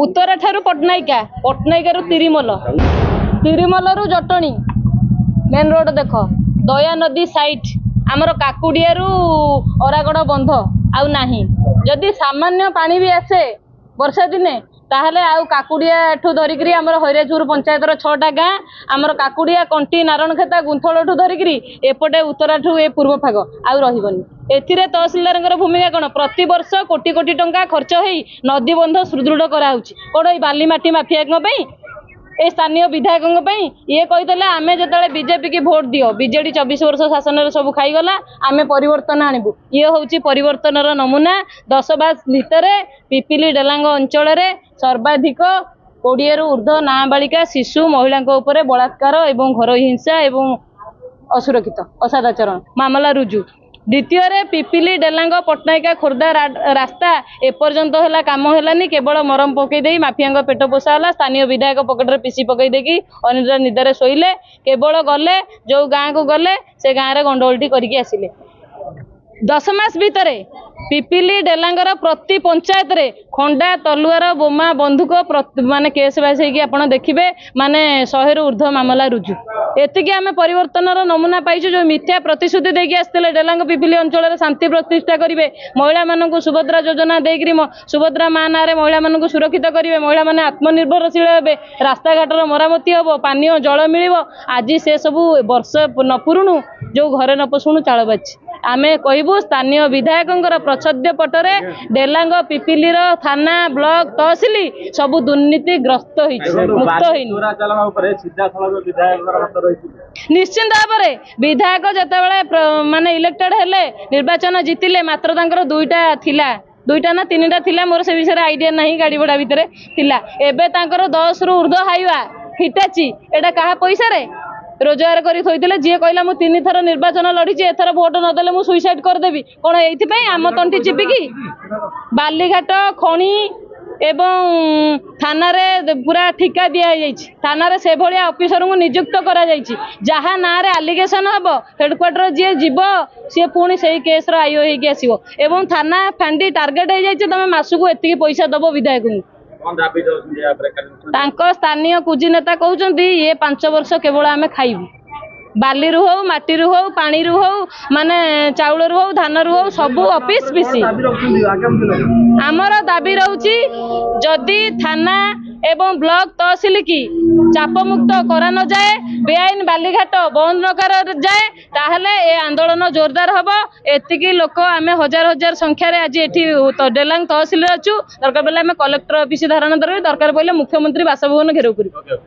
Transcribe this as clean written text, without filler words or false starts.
उत्तर ठारू पट्टनायिका पट्टनायिका रु तिरिमल तिरिमल रु जटणी मेन रोड देख दया नदी साइट आमर काकुड़िया रु अरागड़ बंध आउ नाही जदि सामान्य पानी भी आसे वर्षा दिने ताहले आउ काकुड़िया ठू धरिकी आमर हरिराजपुर पंचायतर 6टा गाँ आमर काकुड़िया कंटी नारायणखेता गुंथल ठू धरिकी एपटे उत्तरा ठू ए पूर्व भाग आउ रहिबनी एथिरे तहसीलदार भूमिका कौन प्रति वर्ष कोटी कोटी टंका खर्च होई नदी बंध सुदृढ़ कराउछि कोन बाली माटी माफिया ए स्थानीय विधायकों ये कही आमे जो बीजेपी की भोट दियो बीजेडी 24 वर्ष शासन सब खाईगला आमे परिवर्तन आणबू ये हूँ परिवर्तन नमूना 10 मास भितर पिपिली डेलांग अंचल सर्वाधिक 20 रु ऊर्ध्व नाबालिका शिशु महिला बलात्कार एवं घर हिंसा एवं असुरक्षित असदाचरण मामला रुजु द्वितीय पिपिली डेलांग पट्टनायिका खोर्धा रास्ता एपर्यंत है काम है केवल मरम पकईदे माफिया पेट पोषाला स्थानीय विधायक पकेट पीसी पकईदे अनिद्रा निदारे शोले केवल गले जो गाँव को गले से गाँव में गंडोलटी करके आसिले 10 मास भितर पिपिली डेलांगर प्रति पंचायत रे खंडा तलुआर बोमा बंधुक माने केस बास होगी देखिए माने 100 रु ऊर्ध्व मामला रुजु एतिकी आमे परिवर्तन नमूना पाइछु जो मिथ्या प्रतिश्रुति देकी आस्ते डेलांग पिपिली अंचल शांति प्रतिष्ठा करेंगे महिला मानक सुभद्रा योजना देकरी सुभद्रा माँ ना महिला मानक सुरक्षित करेंगे महिला माने आत्मनिर्भरशील हे रास्ता घाटर मरामती हम पानीय जल मिल आज से सबू वर्ष न पुरुणु जो घरे न पशुणु चाल बाची आमे कहबू स्थानीय विधायकों प्रच्छद्य पटरे डेलांग पिपिली थाना ब्लॉक तहसिल सबू दुर्नीतिग्रस्त मुक्त निश्चिंत भाव में विधायक जिते माने इलेक्टेड हेले निर्वाचन जीतिले मात्र तांकर दुईटा ना 3टा थिला मोर से विषय आईडिया नहीं गाड़ी भड़ा भितर थिला एबे तांकर 10 रु ऊर्ध्व हाइवा हिटाची एटा कहा पैसा रे रोजगार करी थोइथिले जी कहला मु 3 थर निर्वाचन लड़ीची एथर भोट नदेले मु सुइसाइड करदेवी कौन ये आम तंटी चिपिकी बालीघाट खणी एवं थाना रे पूरा ठिका दि थाना रे से भाया ऑफिसर को नियुक्त करा जहाँ ना रे आलिगेशन हम हेडक्वार्टर जी जीव सी पुणी से केस आईओ होगी आसो एवं थाना फांडी टार्गेट हो जाए तुम मासक एति पैसा दब विधायक स्थानीय कुजी नेता कहते ये 5 वर्ष केवल आम खाइबू बाली रू हो माटी रू हो पानी रू हो माने चाउल रू हो धान रू हो सबू ऑफिस पीसी आमर दाबी रोची जदि थाना एवं ब्लॉक तहसिल की चाप मुक्त करा न जाए बेआईन बालीघाट बंद न कर जाए ताहले ए आंदोलन जोरदार हम एतिकी लोक आमे हजार हजार संख्यार आज एठी डेलांग तहसिल अच्छु दरकार पड़े आम कलेक्टर ऑफिस धारण दरकार पड़े मुख्यमंत्री बासभवन घेराव करूँ।